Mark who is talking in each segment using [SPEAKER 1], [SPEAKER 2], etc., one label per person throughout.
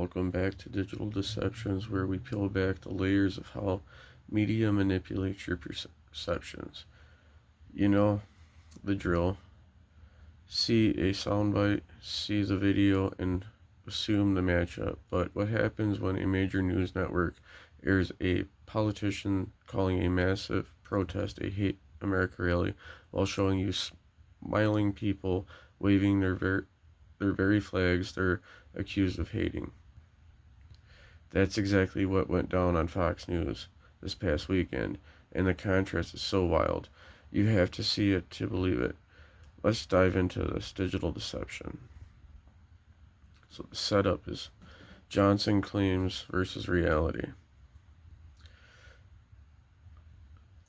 [SPEAKER 1] welcome back to Digital Deceptions, where we peel back the layers of how media manipulates your perceptions. You know the drill. See a soundbite, see the video, and assume the matchup. But what happens when a major news network airs a politician calling a massive protest a hate America rally while showing you smiling people waving their very flags they're accused of hating? That's exactly what went down on Fox News this past weekend, and the contrast is so wild. You have to see it to believe it. Let's dive into this digital deception. So the setup is Johnson claims versus reality.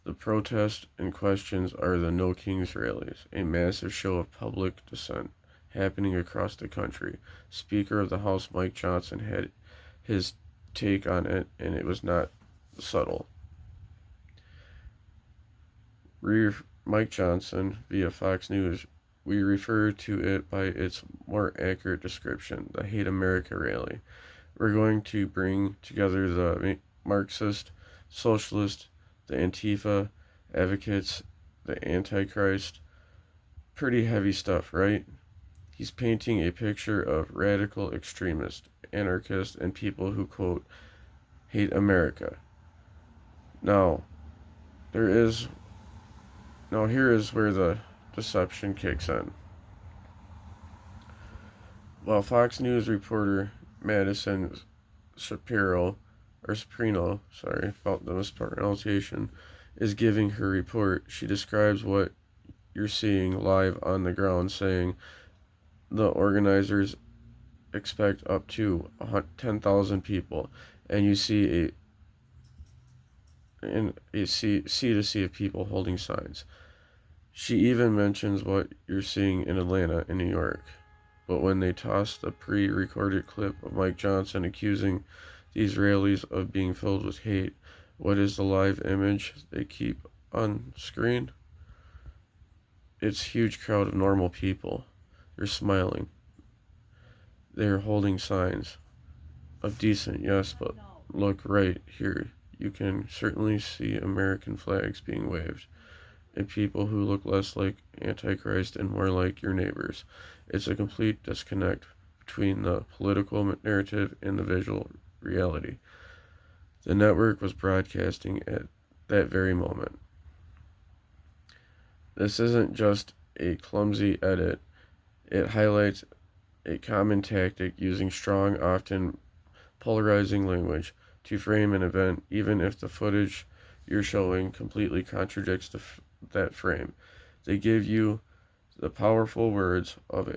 [SPEAKER 1] The protests and questions are the No Kings rallies, a massive show of public dissent happening across the country. Speaker of the House Mike Johnson had his take on it, and it was not subtle. Mike Johnson, via Fox News, we refer to it by its more accurate description, the Hate America rally. We're going to bring together the Marxist, Socialist, the Antifa advocates, the Antichrist. Pretty heavy stuff, right? He's painting a picture of radical extremists, anarchists, and people who, quote, hate America. Now, here is where the deception kicks in. While Fox News reporter Madison Soprino, sorry about the mispronunciation, is giving her report, she describes what you're seeing live on the ground, saying the organizers expect up to 10,000 people, and you see a sea of people holding signs. She even mentions what you're seeing in Atlanta and New York. But when they toss the pre-recorded clip of Mike Johnson accusing these rallies of being filled with hate, what is the live image they keep on screen? It's a huge crowd of normal people. They're smiling. They're holding signs of decent, yes, but look right here. You can certainly see American flags being waved, and people who look less like Antichrist and more like your neighbors. It's a complete disconnect between the political narrative and the visual reality. The network was broadcasting at that very moment. This isn't just a clumsy edit, it highlights a common tactic using strong, often polarizing language to frame an event, even if the footage you're showing completely contradicts that frame. They give you the powerful words of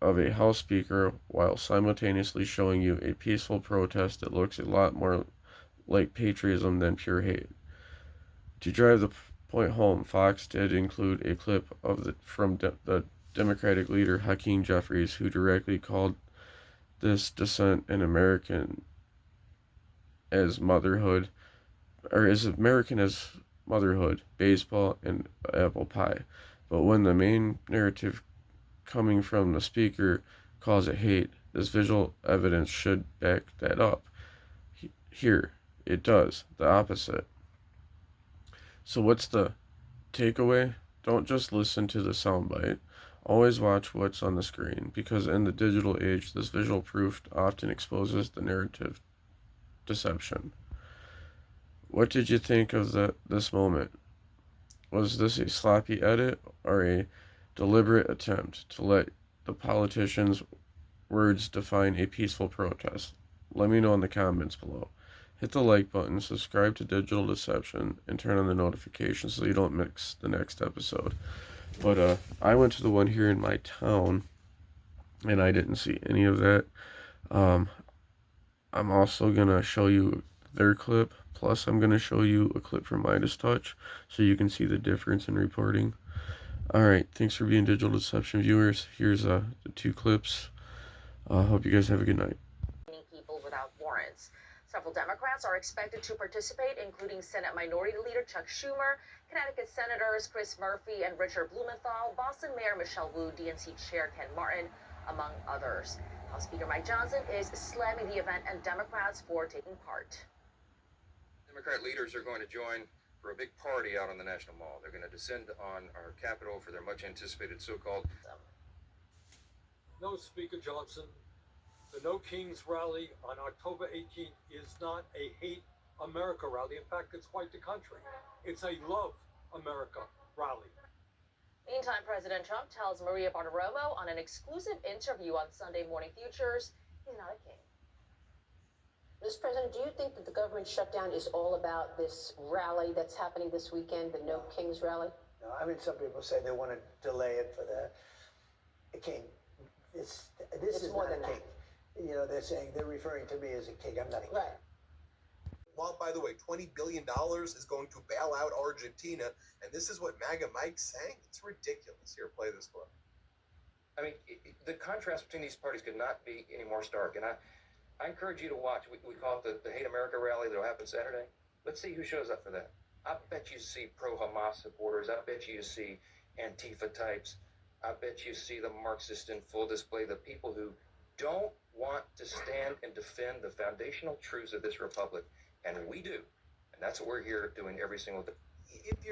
[SPEAKER 1] a House Speaker while simultaneously showing you a peaceful protest that looks a lot more like patriotism than pure hate. To drive the point home, Fox did include a clip from the Democratic leader Hakeem Jeffries, who directly called this dissent an American as motherhood, or as American as motherhood, baseball, and apple pie. But when the main narrative coming from the speaker calls it hate, this visual evidence should back that up. Here, it does the opposite. So what's the takeaway? Don't just listen to the soundbite. Always watch what's on the screen, because in the digital age, this visual proof often exposes the narrative deception. What did you think of this moment? Was this a sloppy edit or a deliberate attempt to let the politicians' words define a peaceful protest? Let me know in the comments below. Hit the like button, subscribe to Digital Deception, and turn on the notifications so you don't miss the next episode. But I went to the one here in my town, and I didn't see any of that. I'm also going to show you their clip, plus I'm going to show you a clip from Midas Touch, so you can see the difference in reporting. Alright, thanks for being Digital Deception viewers. Here's the two clips. Hope you guys have a good night.
[SPEAKER 2] People without warrants. Several Democrats are expected to participate, including Senate Minority Leader Chuck Schumer, Connecticut Senators Chris Murphy and Richard Blumenthal, Boston Mayor Michelle Wu, DNC Chair Ken Martin, among others. House Speaker Mike Johnson is slamming the event and Democrats for taking part.
[SPEAKER 3] Democrat leaders are going to join for a big party out on the National Mall. They're going to descend on our Capitol for their much anticipated so-called...
[SPEAKER 4] No, Speaker Johnson, the No Kings rally on October 18th is not a hate America rally. In fact, it's quite the contrary. It's a love America rally.
[SPEAKER 2] Meantime, President Trump tells Maria Bartiromo on an exclusive interview on Sunday Morning Futures he's not a king.
[SPEAKER 5] Mr. President, do you think that the government shutdown is all about this rally that's happening this weekend, the No Kings rally?
[SPEAKER 6] No, I mean, some people say they want to delay it for the king. This is
[SPEAKER 5] more
[SPEAKER 6] not
[SPEAKER 5] than
[SPEAKER 6] a king.
[SPEAKER 5] that.
[SPEAKER 6] You know, they're referring to me as a king. I'm not a king.
[SPEAKER 5] Right.
[SPEAKER 7] While, by the way, $20 billion is going to bail out Argentina, and this is what MAGA Mike's saying? It's ridiculous. Here, play this clip.
[SPEAKER 3] I mean, the contrast between these parties could not be any more stark. And I encourage you to watch. We call it the Hate America rally that will happen Saturday. Let's see who shows up for that. I bet you see pro-Hamas supporters. I bet you see Antifa types. I bet you see the Marxists in full display, the people who don't want to stand and defend the foundational truths of this republic. And we do. And that's what we're here doing every single day.
[SPEAKER 7] If you're